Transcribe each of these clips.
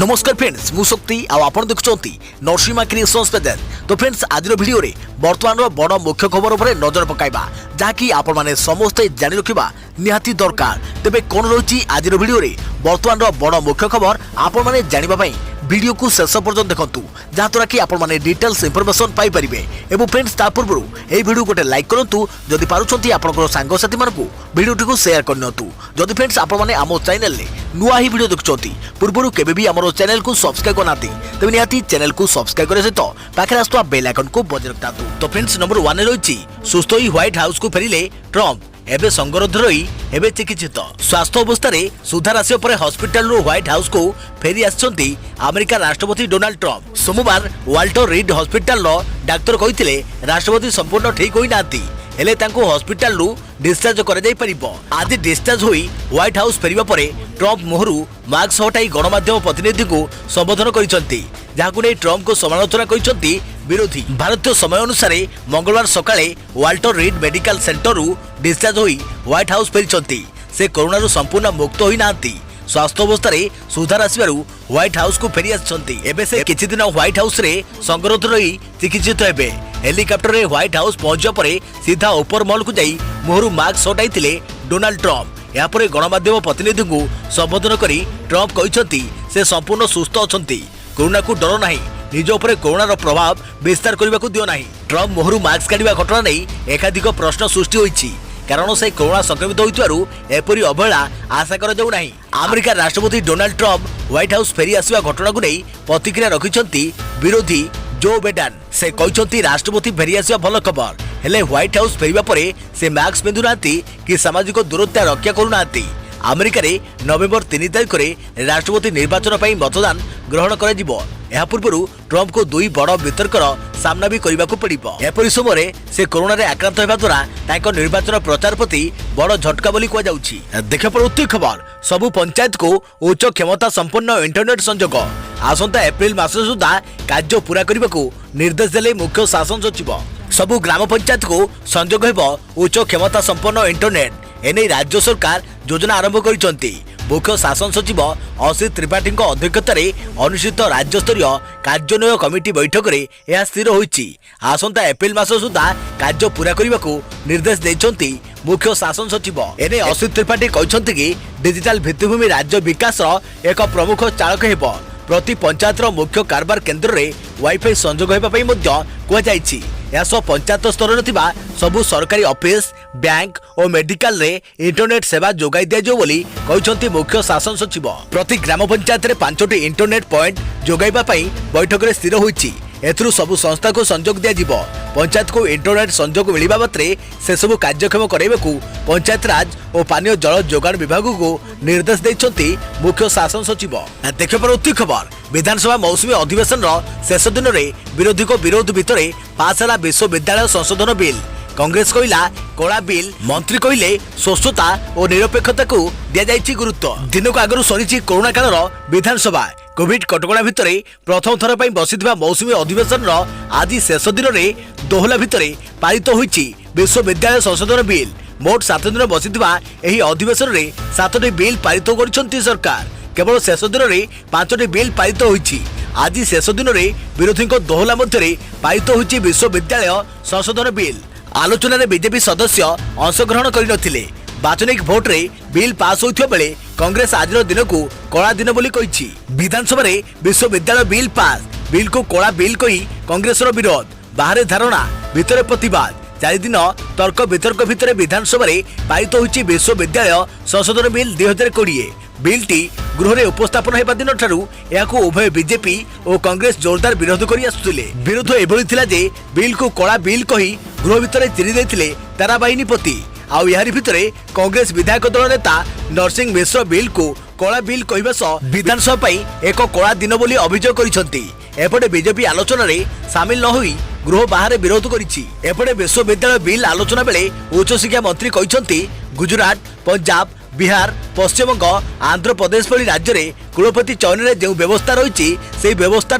नमस्कार फ्रेंड्स मु शक्ति आपण देखुंती नरसिंहा क्रिएशंस पेज। तो फ्रेंड्स आज वीडियो रे वर्तमान बड़ मुख्य खबर उपर नजर पकाइबा जहाँकि आपण माने समस्ते जानि रखिबा निहाती दरकार। तेबे कोन रही आज वीडियो रे वर्तमान बड़ मुख्य खबर आपण माने जानिबा पई वीडियो को शेष पर्यंत देखंतु जहाँद्वारा कि आपण माने डिटेल्स इंफॉर्मेशन पाई परिबे। एवं फ्रेंड्स ता पूर्व ए वीडियो गोटे लाइक करंतु जदि पारुछंती आपनकर सांग साथी मानकु वीडियो को शेयर करनतु। जदि फ्रेंड्स आपण माने आमो चैनल ले नुआ ही वीडियो देखुछंती पूर्वरु केबे भी हमरो चैनल को सब्सक्राइब करनाती तबे निहाती चैनल को सब्सक्राइब करे सहित पाखे आस्तुवा बेल आइकन को बजाय रखतातु। तो फ्रेंड्स नंबर 1 रही सुस्थ होई व्हाइट हाउस को फेरिले ट्रम्प एबे संगरोध रही एबे चिकित्सित स्वास्थ्य अवस्था रे सुधार आसिया परे हॉस्पिटल रो व्हाइट हाउस को फेरी आछंती अमेरिका राष्ट्रपति डोनाल्ड ट्रम्प। सोमवार वाल्टर रीड हॉस्पिटल रो डाक्टर कहिथिले राष्ट्रपति संपूर्ण ठीक होई नाती हेले तांको हॉस्पिटल रू डिस्चार्ज कर जाई परिबो। आज डिस्चार्ज होई व्हाइट हाउस फेरिबा परे ट्रम्प मोहरु मास्क हटाई गणमाध्यम प्रतिनिधि को संबोधन करिसंती जहाकु नै ट्रम्प को समालोचना करिसंती विरोधी। भारतीय समय अनुसार मंगलवार सकाळे वाल्टर रीड मेडिकल सेंटर रू डिस्चार्ज होई व्हाइट हाउस फेरिसंती। से कोरोना रू संपूर्ण मुक्त होई नांती स्वास्थ्य अवस्था रे सुधार आसिबारु व्हाइट हाउस को फेरी आछंती। एबे से किछि दिन व्हाइट हाउस रे संगरोध रही चिकित्सित हेबे। हेलिकॉप्टर रे व्हाइट हाउस पहुंचा परे सीधा ऊपर महल को जाई मोहरु मास्क हटाइथिले डोनाल्ड ट्रम्प। या परे गणमाध्यम प्रतिनिधि को संबोधन करी ट्रम्प कहिसंती से संपूर्ण सुस्थ अछंती कोरोना को डर नाही निज उपरे कोरोना प्रभाव विस्तार करने को दियो नाही। ट्रम्प मोहरु मास्क काढिबा घटना नै एकाधिक प्रश्न सृष्टि होईछि कारण से कोरोना संक्रमित होइतवारु एपरि अवहेला आशा कर जाउ नाही। अमेरिका राष्ट्रपति डोनाल्ड ट्रम्प व्हाइट हाउस फेरी आसिबा घटना को नै प्रतिक्रिया रखिसंती विरोधी जो बिडेन। से कहिसंती राष्ट्रपति फेरी आसिबा भल खबर हेले व्हाइट हाउस फेरिबा परे से मास्क पिंधु नांती कि सामाजिक दूरता रक्षा करू नांती। अमेरिका रे नवेम्बर 3 तारिख रे राष्ट्रपति निर्वाचन पई मतदान ग्रहण करा जिवो। एहा पूर्वरु ट्रम्प को दुई बड़ वितर्कर सामना भी करने को पड़िबो। एपरि समय से कोरोना रे आक्रांत हेबा द्वारा तांको निर्वाचन प्रचार प्रति बड़ झटका बोली कुआ जाउछि। देखा पड़ुती खबर सबु पंचायत को उच्च क्षमता संपन्न इंटरनेट संजोग आसंता एप्रिल मास सुधा कार्य पूरा करने को निर्देश देले मुख्य शासन सचिव। सबु ग्राम पंचायत को संजोग हेबो उच्च क्षमता संपन्न इंटरनेट एने राज्य सरकार योजना आरंभ करिसंती। मुख्य शासन सचिव असित त्रिपाठी अध्यक्षतार अनुष्ठित राज्य स्तरीय कार्यान्वयन कमिटी बैठक में यह स्थिर होईछि। आसंता एप्रिल मास सुधा कार्य पूरा करने को निर्देश देइछंती मुख्य शासन सचिव। एने असित त्रिपाठी कहिसंती कि डिजिटल भित्तिभूमि राज्य विकास एक प्रमुख चालक हेबो। प्रति पंचायत मुख्य कारबार केन्द्र में वाईफाई संजोग होगा कहुଯାଇଛି। यह पंचायत स्तर में सबु सरकारी ऑफिस बैंक और मेडिकल रे इंटरनेट सेवा जोगाई दिया बोली कहते मुख्य शासन सचिव। प्रति ग्राम पंचायत रे 5टी इंटरनेट पॉइंट जोगाइबा पई बैठक रे स्थिर होईछि। एथरु सबु संस्था को संजोग दिया जिवो। पंचायत को इंटरनेट संजोग मिलिबा मात्रे से सबु कार्यक्षम कराइबाकू पंचायत राज और पानीय जल जोगाण विभाग को निर्देश देइछंती मुख्य शासन सचिव। देखिए पड़ती खबर विधानसभा मौसुमी अधिवेशन शेष दिन में विरोधी को विरोध भितर पास है विश्वविद्यालय संशोधन बिल। कांग्रेस कहला कला बिल मंत्री कहले स्वच्छता और निरपेक्षता को दिया जाइछि गुरुत्व। दिन को आगु सरी कोरोना काल विधानसभा कोविड कटकणा भितर प्रथम थर पर बसिथिबा मौसुमी अधिवेशन आज शेष दिन में दोहला भितर पारित होईछि विश्वविद्यालय संशोधन बिल। मोट 7 दिन बसिथिबा एही अधिवेशन में 7टी बिल पारित करिसंती सरकार। केवल शेष दिन में 5टी बिल पारित होईछि। आज शेष दिन में विरोधी दोहला मध्य पारित होईछि विश्वविद्यालय संशोधन बिल। आलोचना रे बीजेपी सदस्य अंशग्रहण करिनथिले। बाचनिक भोट रे बिल पास होइथिबा बेले कांग्रेस आज दिन को कला दिन बोली कहिछि। विधानसभा रे विश्वविद्यालय बिल पास बिल को कला बिल कही कांग्रेस रो विरोध बाहर धारणा भितर प्रतिवाद 4 दिन तर्क वितर्क भितर विधानसभा रे पारित होइछि विश्वविद्यालय संशोधन बिल 2020। बिलटी गृह में उपस्थापन होगा दिन ठारू याकू उभय बीजेपी और कांग्रेस जोरदार विरोध करि आसुथिले। विरोध एभली थिला जे बिल को कला बिल कही गृह भितर चिरी देथिले ताराबाहिनीपति। आउ यारी भितर कांग्रेस विधायक दल नेता नरसिंह मिश्र बिल को कला बिल कहवा सह विधानसभा पई एक कला दिन बोली अभियोग करिसंती। एपटे बीजेपी आलोचना रे सामिल न होई गृह बाहर विरोध करिछि। एपटे विश्वविद्यालय बिल आलोचना बेले उच्च शिक्षा मंत्री कहिसंती गुजरात पंजाब बिहार पश्चिमबंग आंध्र प्रदेश भली राज्य में कुलपति चयन में जो व्यवस्था रही से व्यवस्था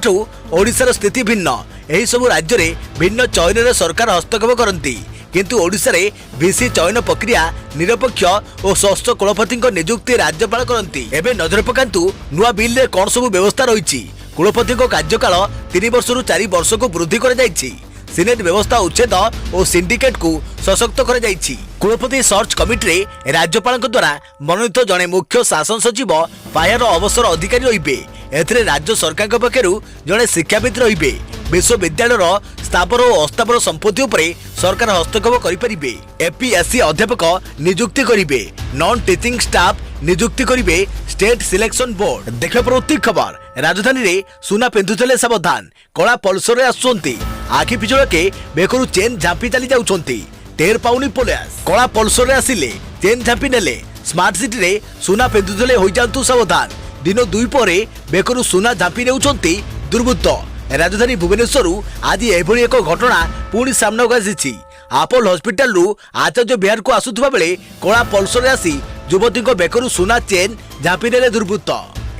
ओडिशार स्थिति भिन्न। एही सबु राज्य में भिन्न चयन सरकार हस्तक्षेप करती। किंतु ओडिशा रे भिसी चयन प्रक्रिया निरपेक्ष और षष्ठ कुलपति नियुक्ति राज्यपाल करती। एबे नजर पकांतु नुआ बिल रे कौन सब व्यवस्था रही। कुलपति कार्यकाल 3 वर्ष 4 वर्ष को वृद्धि कर सिनेट व्यवस्था उच्छेद और सिंडिकेट को सशक्त कर कुलपति सर्च कमिटी रे राज्यपाल द्वारा मनोनीत जड़े मुख्य शासन सचिव पायर अवसर अधिकारी रही। राज्य सरकार पक्षर जड़े शिक्षाविद रही। विश्वविद्यालय स्थावर और अस्थावर संपत्ति उपरे सरकार हस्तक्षेप करेंगे। एपीएससी अध्यापक नियुक्ति करेंगे। नॉन टीचिंग स्टाफ नियुक्ति करेंगे स्टेट सिलेक्शन बोर्ड। देखा प्रति खबर राजधानी रे सुना पिंधुले सावधान कला पल्सर आसुंती आखि पिछड़के बेकरू चेन झांपी चली जाउछंती टेर पाउनी पुलिस। कला पल्सर आसिले चेन झांपी नेले स्मार्ट सिटी रे सुना पिंधुले होई जांतु सावधान। दिन 2 परे बेकरू सुना झांपी नेउछंती दुर्बृत्त। राजधानी भुवनेश्वर आज एभली एक घटना पुणी सामना को आसी। आपोल हॉस्पिटल रु आचार्य बिहार को आसुवा बेले कला पल्सर आसी युवती बेकरू सुना चेन झांपी नेले दुर्बृत्त।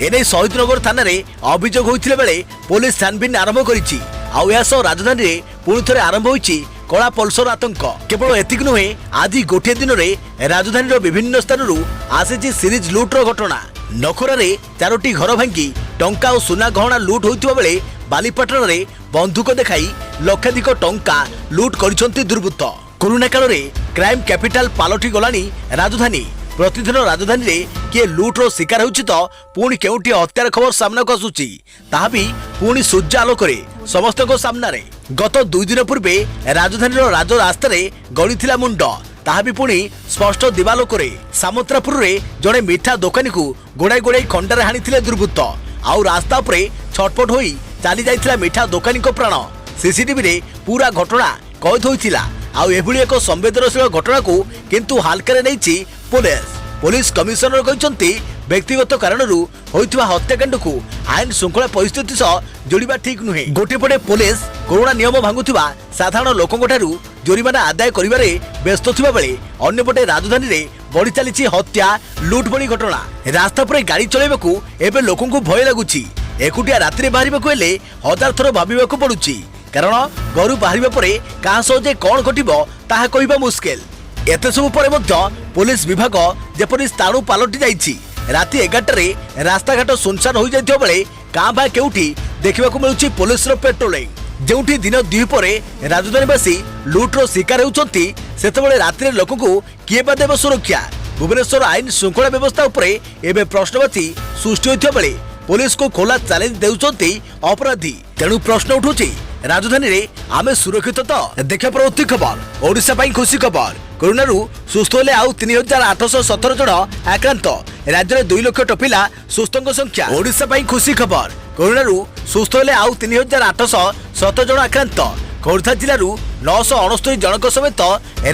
एने शहीदनगर थाना रे अभियोग होइथिले बेले पुलिस छानबीन आरंभ करिछि। आउ यासो राजधानी रे पुणी थरे आरंभ होइछि कला पल्सर आतंक। केवल एतिक नुहे आज गोटे दिन रे राजधानी रो विभिन्न स्थान रु आसीछि सीरीज लूटर घटना। नखरा रे 4टी घर भांगी टंका और सुना गहना लूट होइथिबा बेले बालीपाटन रे बंधुक देखाई लक्षाधिक टंका लूट करिसंती दुर्बृत्त। कोरोना काल रे क्राइम कैपिटल पालटी गलानी राजधानी। प्रतिदिन राजधानी रे किए लूट्र शिकार होउछि तो पुणी केउटी हत्यार खबर सामना को आसुछि ताहा भी पुणी सूर्य आलोक रे समस्त को सामना रे। गत 2 दिन पूर्वे राजधानी रो राज रास्ता रे गड़ीथिला मुंड ताहा भी पुणी स्पष्ट दिवालोक रे। सामंतरापुर रे जड़े मिठा दोकानी को गोड़ाई गोड़ाई खंडारे हाणीथिले दुर्बृत्त। आउ रास्ता उपरे छटपट होई चली जाइथिला मिठा दोकानी को प्राण। सीसीटीवी रे पूरा घटना कैद होइथिला। आउ एभली एक संवेदनशील घटना को किंतु हालकारे नैछि पुलिस। पुलिस कमिशनर कहते व्यक्तिगत कारणरू होइथिबा हत्याकांड को आईन श्रृंखला परिस्थिति सह जोड़िबा ठीक नुहे। गोटे पटे पुलिस कोरोना नियम भांगुथिबा साधारण लोकंक ठारू जोरिमाना आदाय करिबारे व्यस्त थिबा बेले अन्यपटे राजधानी रे बढ़ी चलीछि हत्या लूट भली घटना। रास्ता पर गाड़ी चलाइबाकू एबे लोकंकु भय लागुछि। एकुटिया रात्रि बाहरिबाकू हेले हजार थर भाबिबाकू पडुछि कारण घरु बाहरिबा परे काहा सजे कोन घटिबो ताहा कहिबा मुश्किल। एते सब परे मध्य पुलिस विभाग जेपरि स्थाणु पालटि जाइछि। राति 11 रे रास्ता घाट सुनसान होई जाइथिबा बेले कां बा केउठी देखिबाकू मिलुछि पुलिस रो पेट्रोलिंग। जेउठी दिन 2 परे राजधानीवासी लूट्र शिकार होउछंती सेतेबेले रात्रि लोकंकु किए बा देव सुरक्षा। भुवनेश्वर आईन श्रृंखला व्यवस्था उपरे एबे प्रश्नवाची सृष्टि होइथिबा बेले पुलिस को खोला चैलेंज देउछंती अपराधी। तेणु प्रश्न उठुछि राजधानी रे आमे सुरक्षित तो। देखा प्रति खबर ओडिशा पई खुशी खबर। कोरोना रु सुस्थ होले आउ 3817 जन आक्रांत। राज्य में 2 लाख टपिला सुस्थों संख्या। ओडिशा पई खुशी खबर। कोरोना रु सुस्थ होले आउ 3817 जन आक्रांत। खोर्धा जिला रु 969 जनक समेत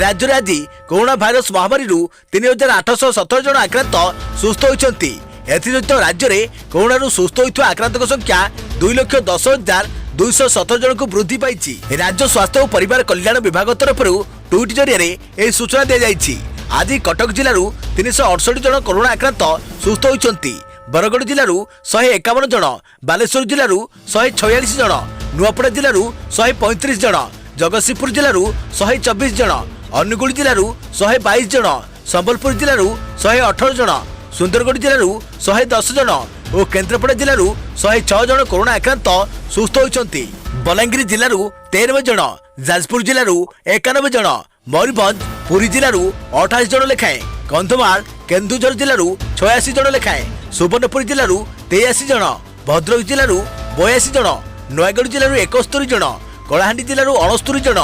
राज्य में आज कोरोना भाइरस महामारी रु 3817 जन आक्रांत सुस्थ होइछंती। एथिसहित राज्य में कोरोना रु सुस्थ होइथवा आक्रांत संख्या 2,10,217 जन को वृद्धि पाई। राज्य स्वास्थ्य और परिवार कल्याण विभाग तरफ ट्वीट जरिए सूचना दी जाइछि। आज कटक जिलू 368 जन कोरोना आक्रांत सुस्थ होइछंती। बरगड़ जिलू 151 जन, बालेश्वर जिलू 146 जन, नुआपड़ा जिलू 135 जन, जगतसिंहपुर जिलू 124 जन, अनुगुल जिलू 122 जन, संबलपुर जिलू 118 जन, सुंदरगढ़ जिलू 110 जन और केन्द्रापड़ा जिलू 106 जन कोरोना आक्रांत सुस्थ होइछंती। बलांगीर जिलू 93 जन, जाजपुर जिलू 91 जन, मयूरभंज पुरी जिलू 28 जन लेखाएं, कंधमाल केन्दुझर जिलू 86 जन लेखाएं, सुवर्णपुर जिलू 83 जन, भद्रक जिलू 82 जन, नयगढ़ जिलू 71 जन, कलाहांडी जिलू 69 जन,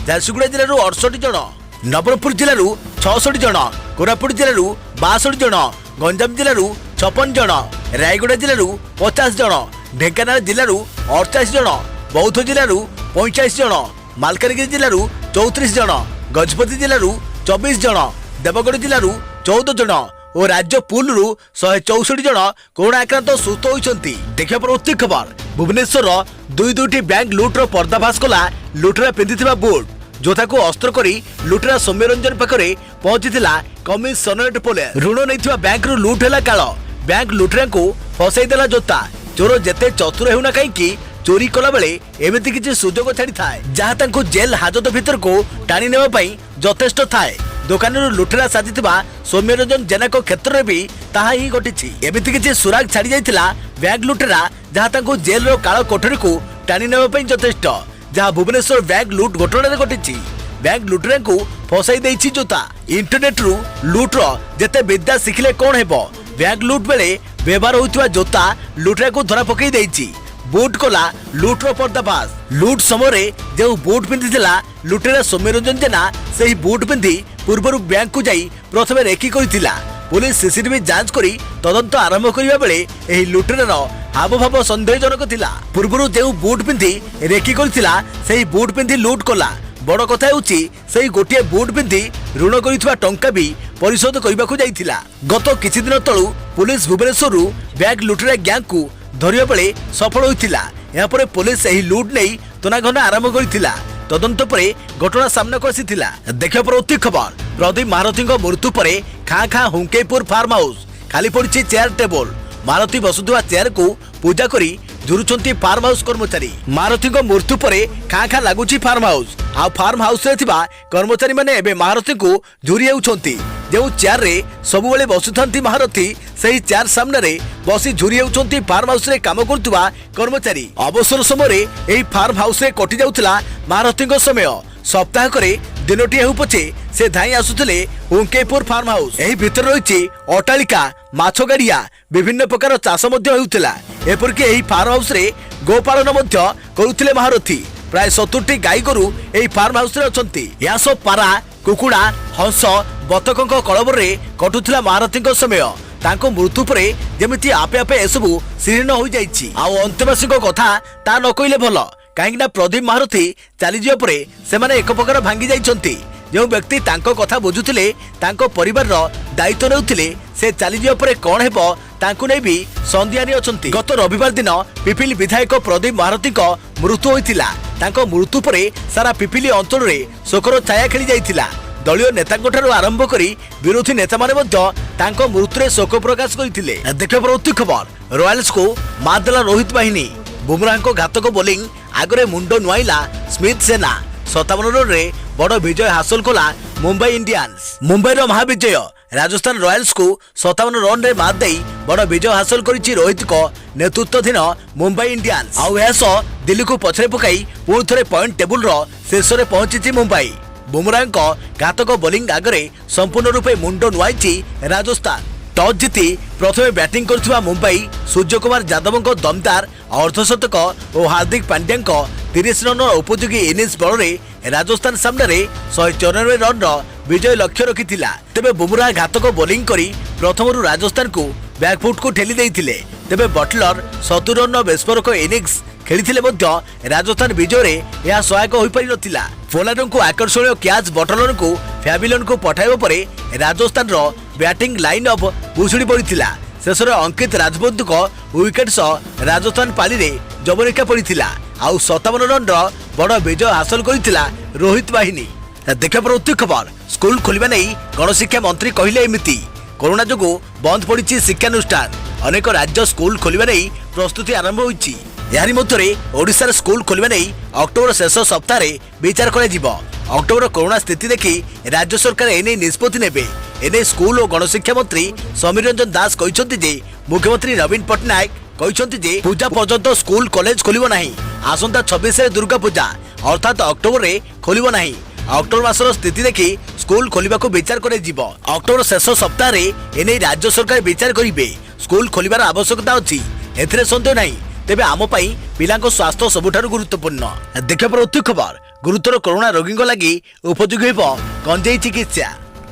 झारसुगुड़ा जिलू 68 जन, नवरंगपुर जिलू 66 जन, कोरापुट जिलू 62 जन, गंजाम जिलू 56 जन, रायगड़ा जिलू 50 जन, ढेंकानाल जिलू 48 जन, बौद्ध जिलू 45 जन, मालकानगिरी जिलू 34 जन, गजपति जिलू 24 जन, देवगढ़ जिलू 14 जन और राज्य पुलू 164 जन कोरोना आक्रांत सुस्थ होइछंती। देखिया प्रति खबर भुवनेश्वर 2 बैंक लुट्र पर्दाफाश कला लुटेरा पिंधिथिबा बोर्ड जोथा को अस्त्र करी लुटेरा सौम्यरंजन पाखरे पहुंचीथिला कमिशनरेट पुलिस। ऋण नैथिबा बैंक रु लुट हैला काल बैंक लुटेरा को फसाई देला जोता। चोर जेते चतुर हेउना कहीं चोरी कला बेले एमिति किछि सुजोग छाड़ी थाए जहाँ तांको जेल हाजत भीतर को टाणी नेबा पई यथेष्ट थाए। दोकानरू लुटेरा साजिथिबा सौम्यरंजन जेनाको क्षेत्र में भी ताहा ही घटिछि। एमिति किछि सुराग छाड़ी जाइथिला बैंक लुटेरा जहाँ तांको जेल रो काळ कोठरी को टाणी नेबा पई यथेष्ट। जहाँ भुवनेश्वर बैंक लुट घटना घटिछि। बैंक लुटेरा को फसाई देछि जोता। इंटरनेट रु लुट रो जेते विद्या शिखिले कोन हेबो। बैंक लुट बेले व्यवहार होइतबा जोता लुटेरा को धरा पकई देछि। बुट कला लुट रो पर्दाफाश। लुट समय जो बुट पिंधिला लुटेरा सौम्यरंजन जेना से बुट पिंधि पूर्व बैंक को जाई प्रथम रेकी करथिला। पुलिस सीसीटीवी जांच करी तदंत आरंभ करिबा बेले एही लुटेरार हावभाव संदेहजनक थिला। पूर्व जो बुट पिंधि रेकी करथिला सेही बुट पिंधि लुट कला। बड़ कथा हेउछि सेही गोटिए बुट पिंधि ऋण करिथबा टंका भी परिशोध करबाकू जाइथिला। गत किछि दिन तळु पुलिस भुवनेश्वर बैंक लुटेरा गैंग को धरिया बेले सफल होइथिला। यहाँ पर पुलिस एही लुट नहीं तनाघना आरंभ करथिला। तदंत परे घटना सामना को आसीथिला। देखियो परवर्ती खबर प्रदीप महारथी मृत्यु पर खाँ खाँ हुंकेपुर फार्म हाउस खाली पड़ी चेयर टेबल। महारथी बसुवा चेयर को पूजा करी झुरुचंती फार्म हाउस कर्मचारी। महारथी मृत्यु पर खाँ खाँ लगुच फार्म हाउस। आ फार्म हाउस रे थिबा कर्मचारी माने एबे महारथी को झुरी हेउछंती। जो चेयर रे सबु बेले बसुथांती महारथी सही चेयर सामने रे बसी झुरी हेउछंती फार्म हाउस रे काम करतुवा कर्मचारी। अवसर समय एही फार्म हाउस रे कटि जाउथला महारथी समय। सप्ताह करे दिनटी हेउ पछे से धाई आसुथले हुंकेपुर फार्म हाउस। एही भितर रहिछि अटालिका माछ गाड़िया विभिन्न प्रकार चाष मध्य हेउथला। एपरके एही फार्म हाउस रे गोपालन मध्य करुथिले महारथी। प्राय 70टी गाई गोरु एही फार्म हाउस रे अछंती। या सब पारा कुकुड़ा हंस बतकक कलबर रे कटुथिला महारथी समय। तांको मृत्यु परे जेमिति आपे आपे एसबु सीर्ण हो जाइछि। आ अंतवासी कथा ता न कइले भल कहीं प्रदीप महारथी चली जावा परे सेमाने एक प्रकार भांगी जाइछंती। जो व्यक्ति तांको कथा बुझुथिले तांको परिवार रो दायित्व नेउथिले से चली जावा परे कोन हेबो तांको नै भी संध्यानी अछंती। गत रविवार दिन पिपिली विधायक प्रदीप महारथी को मृत्यु होइतिला। तांको मृत्यु परे सारा पिपिली अंचल रे शोकर छाया खेली जाइतिला। दलीय नेतांठारू आरंभ करी विरोधी नेता माने मध्य तांको मृत्यु रे शोक प्रकाश करथिले। देखियो परवर्ती खबर रॉयल्स को मारदेला रोहित बाहिनी। बुमराह को घातक बोलिंग आगरे मुंड नुआइला स्मिथ सेना। 57 रन रे बड़ विजय हासिल कला मुंबई इंडियंस। मुंबई रो महाविजय राजस्थान रॉयल्स को 57 रन रे मात देई बड़ विजय हासिल करिछि रोहित को नेतृत्वाधीन मुंबई इंडियंस। आउ एसो दिल्ली को पछरे पकाई पुणी थरे पॉइंट टेबुल रो शीर्ष रे पहुंची मुंबई। बुमराह को घातक बोलिंग आगरे संपूर्ण रूपे मुंड नुआइछि राजस्थान। टॉस जीति प्रथमे बैटिंग करथिबा मुंबई सूर्य कुमार यादव दमदार अर्धशतक और हार्दिक पांड्या 30 रन उपयोगी इनिंग्स बल में राजस्थान सामने 194 रन विजय लक्ष्य रखिथिला। तेबे बुमराह घातक बोलिंग करी प्रथमरु राजस्थान को बैकफुट को ठेली देइथिले। तेबे बटलर 70 रन विस्फोरक इनिंग्स खेलिथिले मध्य राजस्थान विजय रे यह सहायक होई पारि नथिला। पोलार्ड को आकर्षणीय कैच बटलर को फैबिलन को पठाइबा परे राजस्थान रो बैटिंग लाइन अप भुसुड़ी पड़िथिला। शेष अंकित राजबंधु को विकेट सह राजस्थान पाली रे जबनिका पड़िथिला। आउ 57 रन बड़ विजय हासिल करथिला रोहित बाहिनी। देखा परवर्ती खबर स्कूल खोलिबा नै गणशिक्षा मंत्री कहिले एमिति। कोरोना जोगु बंद पड़िछि शिक्षानुष्ठान। अनेक राज्य स्कूल खोलिबा नै प्रस्तुति आरंभ होइछि। यारी मध्य ओडिशार स्कूल खोलिबा नै अक्टोबर शेष सप्ताह रे विचार करा जिवो। अक्टोबर कोरोना स्थिति देखि राज्य सरकार एने निष्पत्ति नेबे। एने स्कूल और गणशिक्षा मंत्री समीर रंजन दास कहिसंति जे मुख्यमंत्री नवीन पटनायक कहिसंति जे पूजा पर्यंत स्कूल कॉलेज खोलिबो नाही। आसंता 26 रे दुर्गा पूजा अर्थात अक्टोबर रे खोलिबो नाही। अक्टोबर मासर स्थिति देखि स्कूल खोलिबाको विचार करे जिवो। अक्टोबर शेष सप्ताह रे एने राज्य सरकार विचार करिवे। स्कूल खोलिबार आवश्यकता अछि एथिरे संदेह नाही। तेबे आम पई पिलांको स्वास्थ्य सबुठारु गुरुत्वपूर्ण। देखियो परवर्ती खबर गुरुतर कोरोना रोगी लगी उपयोगी हेबो गंजेई चिकित्सा।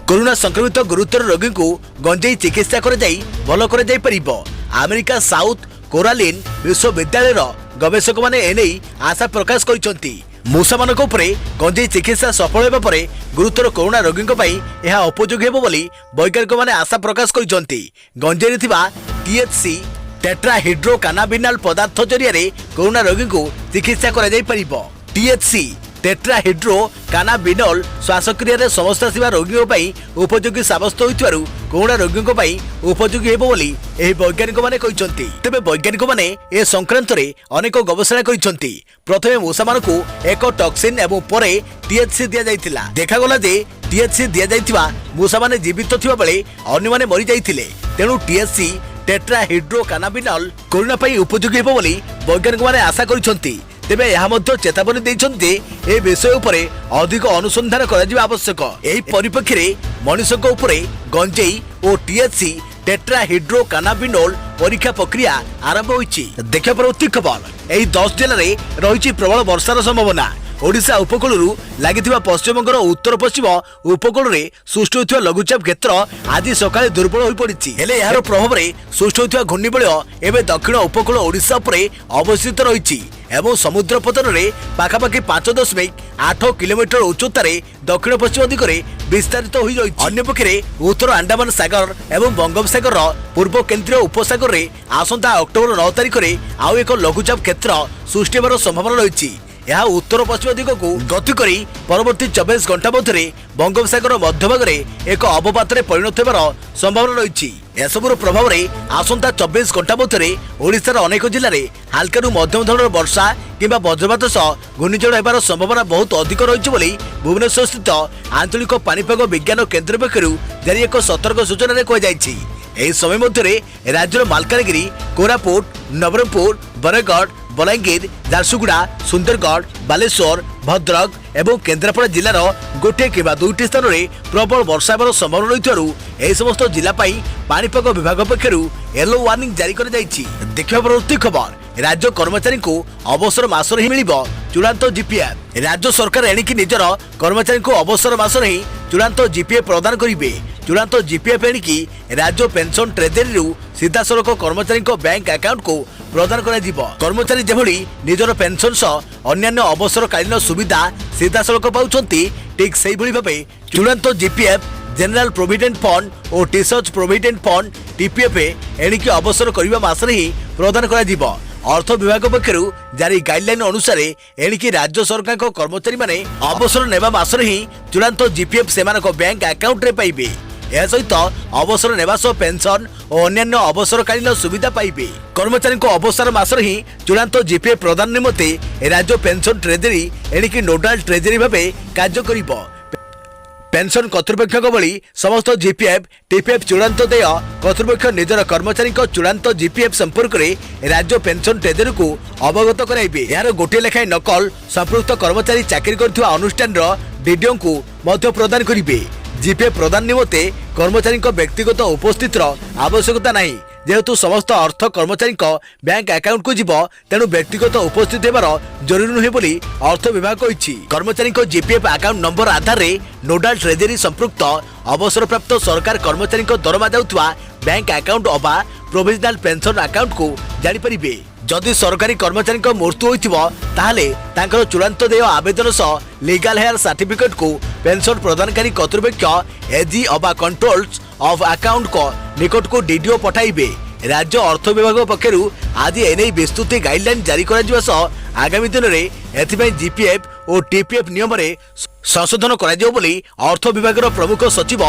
कोरोना संक्रमित गुरुतर रोगी को गंजेई चिकित्सा कर जाई भल कर जाई परिबो। अमेरिका साउथ कोरालिन विश्वविद्यालय गवेषक माने एने आशा प्रकाश करिसंती। मूषा मानक उपरे गंजेई चिकित्सा सफल हेबा परे गुरुतर कोरोना रोगी पई एहा उपयोगी हेबो बोली वैज्ञानिक माने आशा प्रकाश करिसंती। गंजेई रे थिबा THC टेट्राहिड्रो कानाबिनाल पदार्थ जरिया रे कोरोना रोगी को चिकित्सा करा जाई परिबो। THC टेट्राहिड्रो कानाबिनॉल श्वासक्रिया रे समस्या थिबा रोगी पई उपयोगी साब्यस्त होइतवारु कोरोना रोगियों ପାଇଁ ଉପଯୋଗୀ ହେବ ବୋଲି ଏହି ବୈଜ୍ଞାନିକମାନେ କହିଛନ୍ତି। ତେବେ ବୈଜ୍ଞାନିକମାନେ ଏ ସଂକ୍ରାନ୍ତରେ ଅନେକ ଗବେଷଣା କରିଛନ୍ତି। ପ୍ରଥମେ ମୂଷାମାନଙ୍କୁ ଏକ ଟକ୍ସିନ୍ ଏବଂ ପରେ THC ଦିଆଯାଇଥିଲା। ଦେଖାଗଲା ଯେ THC ଦିଆଯାଇଥିବା ମୂଷାମାନେ ଜୀବିତ ଥିବା ବେଳେ ଅନ୍ୟମାନେ ମରିଯାଇଥିଲେ। ତେଣୁ THC ଟେଟ୍ରାହାଇଡ୍ରୋକାନାବିନଲ୍ କୋରୋନା ପାଇଁ ଉପଯୋଗୀ ହେବ ବୋଲି ବୈଜ୍ଞାନିକମାନେ ଆଶା କରିଛନ୍ତି। ତେବେ ଏହା ମଧ୍ୟ ଚେତାବନୀ ଦେଇଛନ୍ତି ଯେ ଏ ବିଷୟ ଉପରେ ଅଧିକ ଅନୁସନ୍ଧାନ କରାଯିବା ଆବଶ୍ୟକ। ଏହି ପରିପ୍ରେକ୍ଷୀରେ ମଣିଷଙ୍କ ଉପରେ ଗଞ୍ଜେଇ ଓ THC ଟେଟ୍ରାହାଇଡ୍ରୋକାନାବିନଲ୍ ପରୀକ୍ଷା ପ୍ରକ୍ରିୟା ଆରମ୍ଭ ହୋଇଛି। ଦେଖିବା ପରବର୍ତ୍ତୀ ଖବର, ଏହି 10 ଜିଲ୍ଲାରେ ରହିଛି ପ୍ରବଳ ବର୍ଷାର ସମ୍ଭାବନା। ଓଡ଼ିଶା ଉପକୂଳରୁ ଲାଗିଥିବା ପଶ୍ଚିମବଙ୍ଗର ଉତ୍ତର ପଶ୍ଚିମ ଉପକୂଳରେ ସୃଷ୍ଟି ହୋଇଥିବା ଲଘୁଚାପ କ୍ଷେତ୍ର ଆଜି ସକାଳେ ଦୁର୍ବଳ ହୋଇପଡ଼ିଛି। ହେଲେ ଏହାର ପ୍ରଭାବରେ ସୃଷ୍ଟି ହୋଇଥିବା ଘୂର୍ଣ୍ଣିବଳୟ ଏବେ ଦକ୍ଷିଣ ଉପକୂଳ ଓଡ଼ିଶା ଉପରେ ଅବସ୍ଥିତ ରହିଛି ଏବଂ ସମୁଦ୍ର ପତନରେ ପାଖାପାଖି 5.8 କିଲୋମିଟର ଉଚ୍ଚତାରେ ଦକ୍ଷିଣ ପଶ୍ଚିମ ଦିଗରେ ବିସ୍ତାରିତ ହୋଇ ରହିଛି। ଅନ୍ୟପକ୍ଷରେ ଉତ୍ତର ଆଣ୍ଡାମାନ ସାଗର ଏବଂ ବଙ୍ଗୋପସାଗରର ପୂର୍ବ କେନ୍ଦ୍ରୀୟ ଉପସାଗରରେ ଆସନ୍ତା ଅକ୍ଟୋବର 9 ତାରିଖରେ ଆଉ ଏକ ଲଘୁଚାପ କ୍ଷେତ୍ର ସୃଷ୍ଟି ହେବାର ସମ୍ଭାବନା ରହିଛି। ଏହା ଉତ୍ତର ପଶ୍ଚିମ ଦିଗକୁ ଗତି କରି ପରବର୍ତ୍ତୀ 24 ଘଣ୍ଟା ମଧ୍ୟରେ ବଙ୍ଗୋପସାଗର ମଧ୍ୟଭାଗରେ ଏକ ଅବପାତରେ ପରିଣତ ହେବାର ସମ୍ଭାବନା ରହିଛି। ଏସବୁର ପ୍ରଭାବରେ ଆସନ୍ତା 24 ଘଣ୍ଟା ମଧ୍ୟରେ ଓଡ଼ିଶାର ଅନେକ ଜିଲ୍ଲାରେ ହାଲକାରୁ ମଧ୍ୟମ ଧରଣର ବର୍ଷା କିମ୍ବା ବଜ୍ରପାତ ସହ ଘୂର୍ଣ୍ଣିଝଡ଼ ହେବାର ସମ୍ଭାବନା ବହୁତ ଅଧିକ ରହିଛି ବୋଲି ଭୁବନେଶ୍ୱର ସ୍ଥିତ ଆଞ୍ଚଳିକ ପାଣିପାଗ ବିଜ୍ଞାନ କେନ୍ଦ୍ର ପକ୍ଷରୁ ଜାରି ଏକ ସତର୍କ ସୂଚନାରେ କୁହାଯାଇଛି। ଏହି ସମୟ ମଧ୍ୟରେ ରାଜ୍ୟର ମାଲକାନଗିରି, କୋରାପୁଟ, ନବରଙ୍ଗପୁର, ବରଗଡ଼, ବଲାଙ୍ଗୀର, ଝାରସୁଗୁଡ଼ା, ସୁନ୍ଦରଗଡ଼, ବାଲେଶ୍ୱର, ଭଦ୍ରକ ଏବଂ କେନ୍ଦ୍ରାପଡ଼ା ଜିଲ୍ଲାର ଗୋଟିଏ କିମ୍ବା ଦୁଇଟି ସ୍ଥାନରେ ପ୍ରବଳ ବର୍ଷା ହେବାର ସମ୍ଭାବନା ରହିଥିବାରୁ ଏହି ସମସ୍ତ ଜିଲ୍ଲା ପାଇଁ ପାଣିପାଗ ବିଭାଗ ପକ୍ଷରୁ ୟେଲୋ ୱାର୍ଣ୍ଣିଂ ଜାରି କରାଯାଇଛି। ଦେଖିବା ପରବର୍ତ୍ତୀ ଖବର, ରାଜ୍ୟ କର୍ମଚାରୀଙ୍କୁ ଅବସର ମାସରେ ହିଁ ମିଳିବ ଚୂଡ଼ାନ୍ତ GPF। ରାଜ୍ୟ ସରକାର ଏଣିକି ନିଜର କର୍ମଚାରୀଙ୍କୁ ଅବସର ମାସରେ ହିଁ ଚୂଡ଼ାନ୍ତ GPF ପ୍ରଦାନ କରିବେ। ଚୂଡ଼ାନ୍ତ GPF ଏଣିକି ରାଜ୍ୟ ପେନସନ ଟ୍ରେଜେରୀରୁ ସିଧାସଳଖ କର୍ମଚାରୀଙ୍କ ବ୍ୟାଙ୍କ ଆକାଉଣ୍ଟକୁ ପ୍ରଦାନ କରାଯିବ। କର୍ମଚାରୀ ଯେଭଳି ନିଜର ପେନସନ ସହ ଅନ୍ୟାନ୍ୟ ଅବସରକାଳୀନ ସୁବିଧା ସିଧାସଳଖ ପାଉଛନ୍ତି, ଠିକ୍ ସେହିଭଳି ଭାବେ ଚୂଡ଼ାନ୍ତ GPF, ଜେନେରାଲ ପ୍ରୋଭିଡେଣ୍ଟ ଫଣ୍ଡ ଓ ଟିଚର୍ସ ପ୍ରୋଭିଡେଣ୍ଟ ଫଣ୍ଡ TPF ଏଣିକି ଅବସର କରିବା ମାସରେ ହିଁ ପ୍ରଦାନ କରାଯିବ। ଅର୍ଥ ବିଭାଗ ପକ୍ଷରୁ ଜାରି ଗାଇଡଲାଇନ ଅନୁସାରେ ଏଣିକି ରାଜ୍ୟ ସରକାରଙ୍କ କର୍ମଚାରୀମାନେ ଅବସର ନେବା ମାସରେ ହିଁ ଚୂଡ଼ାନ୍ତ GPF ସେମାନଙ୍କ ବ୍ୟାଙ୍କ ଆକାଉଣ୍ଟରେ ପାଇବେ। ଏହା ସହିତ ଅବସର ନେବା ସହ ପେନସନ ଓ ଅନ୍ୟାନ୍ୟ ଅବସରକାଳୀନ ସୁବିଧା ପାଇବେ। କର୍ମଚାରୀଙ୍କ ଅବସର ମାସରେ ହିଁ ଚୂଡ଼ାନ୍ତ GPF ପ୍ରଦାନ ନିମନ୍ତେ ରାଜ୍ୟ ପେନସନ ଟ୍ରେଜେରୀ ଏଣିକି ନୋଡାଲ ଟ୍ରେଜେରୀ ଭାବେ କାର୍ଯ୍ୟ କରିବ। পেনশন কর্তৃপক্ষ ভଳି সমস্ত GPF TPF চূড়ান্ত দেয় কর্তৃপক্ষ নিজের কর্মচারীଙ୍କ চূড়ান্ত GPF সম্পর্কে রাজ্য পেনশন ট্রেজেরিକୁ অবগত କରାଇବେ। এর গোটিଏ লেখায় নকল সম্পৃক্ত কর্মচারী চাকরি করুଥିବା ଅନୁଷ୍ଠାନର DDOଙ୍କୁ ମଧ୍ୟ ପ୍ରଦାନ କରିବେ। GPF ପ୍ରଦାନ ନିମନ୍ତେ କର୍ମଚାରୀଙ୍କ ବ୍ୟକ୍ତିଗତ ଉପସ୍ଥିତିର ଆବଶ୍ୟକତା ନାହିଁ। যেহেতু সমস্ত অর্থ কর্মচারীଙ୍କ ব্যাঙ্ক আকাউন্টକୁ ଯିବ, ତେଣୁ ବ୍ୟକ୍ତିଗତ ଉପସ୍ଥିତି ହେବାର ଜରୁରୀ ନୁହେଁ ବୋଲି ଅର୍ଥ ବିଭାଗ କହିଛି। କର୍ମଚାରୀଙ୍କ GPF ଆକାଉଣ୍ଟ ନମ୍ବର ଆଧାରରେ ନୋଡାଲ ଟ୍ରେଜେରୀ ସମ୍ପୃକ୍ତ ଅବସରପ୍ରାପ୍ତ ସରକାର କର୍ମଚାରୀଙ୍କ ଦରମା ଯାଉଥିବା ବ୍ୟାଙ୍କ ଆକାଉଣ୍ଟ ଅବା ପ୍ରୋଭିଜନାଲ ପେନସନ ଆକାଉଣ୍ଟକୁ ଜାଣିପାରିବେ। ଯଦି ସରକାରୀ କର୍ମଚାରୀଙ୍କ ମୃତ୍ୟୁ ହୋଇଥିବ, ତାହେଲେ ତାଙ୍କର ଚୂଡ଼ାନ୍ତ ଦେୟ ଆବେଦନ ସହ ଲିଗାଲ ହେୟାର ସାର୍ଟିଫିକେଟକୁ ପେନସନ ପ୍ରଦାନକାରୀ କର୍ତ୍ତୃପକ୍ଷ AG ଅବା କଣ୍ଟ୍ରୋଲର୍ସ ଅଫ୍ ଆକାଉଣ୍ଟଙ୍କ ନିକଟକୁ DDO ପଠାଇବେ। ରାଜ୍ୟ ଅର୍ଥ ବିଭାଗ ପକ୍ଷରୁ ଆଜି ଏନେଇ ବିସ୍ତୃତ ଗାଇଡଲାଇନ ଜାରି କରାଯିବା ସହ ଆଗାମୀ ଦିନରେ ଏଥିପାଇଁ GPF ଓ TPF ନିୟମରେ ସଂଶୋଧନ କରାଯିବ ବୋଲି ଅର୍ଥ ବିଭାଗର ପ୍ରମୁଖ ସଚିବ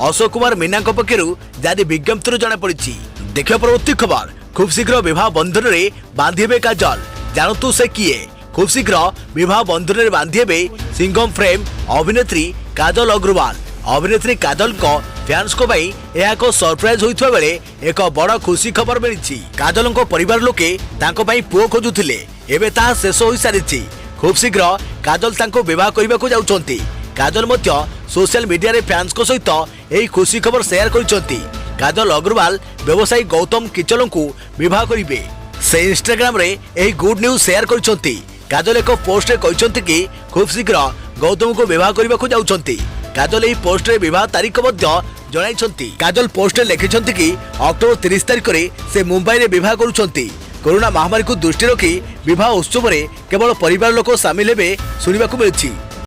ଅଶୋକ କୁମାର ମୀନାଙ୍କ ପକ୍ଷରୁ ଜାରି ବିଜ୍ଞପ୍ତିରୁ ଜଣାପଡ଼ିଛି। ଦେଖିବା ପରବର୍ତ୍ତୀ ଖବର, খুব শীঘ্র বিবাহ বন্ধନରେ বাঁধি হেবে কাজল, জানতু সে কিয়ে? খুব শীঘ্র বিবাহ বন্ধନରେ বাঁধি হেবে সিঙ্গম ফ্রেম অভিনেত্রী কাজল অগ্রওয়াল। অভিনেত্রী কাজলଙ୍କ ফ্যান্সଙ୍କ ପାଇଁ ଏହା ଏକ ସରପ୍ରାଇଜ ହୋଇଥିବା ବେଳେ ଏକ ବଡ଼ ଖୁସି ଖବର ମିଳିଛି। କାଜଲଙ୍କ ପରିବାର ଲୋକେ ତାଙ୍କ ପାଇଁ ପୁଅ ଖୋଜୁଥିଲେ, ଏବେ ତାହା ଶେଷ ହୋଇସାରିଛି। ଖୁବ୍ ଶୀଘ୍ର କାଜଲ ତାଙ୍କୁ ବିବାହ କରିବାକୁ ଯାଉଛନ୍ତି। କାଜଲ ମଧ୍ୟ ସୋସିଆଲ ମିଡିଆରେ ଫ୍ୟାନ୍ସଙ୍କ ସହିତ ଏହି ଖୁସି ଖବର ସେୟାର କରିଛନ୍ତି। କାଜଲ ଅଗ୍ରୱାଲ ବ୍ୟବସାୟୀ ଗୌତମ କିଚଲଙ୍କୁ ବିବାହ କରିବେ। ସେ ଇନଷ୍ଟାଗ୍ରାମରେ ଏହି ଗୁଡ୍ ନ୍ୟୁଜ୍ ସେୟାର କରିଛନ୍ତି। କାଜଲ ଏକ ପୋଷ୍ଟରେ କହିଛନ୍ତି କି ଖୁବ୍ ଶୀଘ୍ର ଗୌତମଙ୍କୁ ବିବାହ କରିବାକୁ ଯାଉଛନ୍ତି। କାଜଲ ଏହି ପୋଷ୍ଟରେ ବିବାହ ତାରିଖ ମଧ୍ୟ ଜଣାଇଛନ୍ତି। କାଜଲ ପୋଷ୍ଟରେ ଲେଖିଛନ୍ତି କି ଅକ୍ଟୋବର 30 ତାରିଖରେ ସେ ମୁମ୍ବାଇରେ ବିବାହ କରୁଛନ୍ତି। କରୋନା ମହାମାରୀକୁ ଦୃଷ୍ଟିରେ ରଖି ବିବାହ ଉତ୍ସବରେ କେବଳ ପରିବାର ଲୋକ ସାମିଲ ହେବେ ଶୁଣିବାକୁ ମିଳିଛି।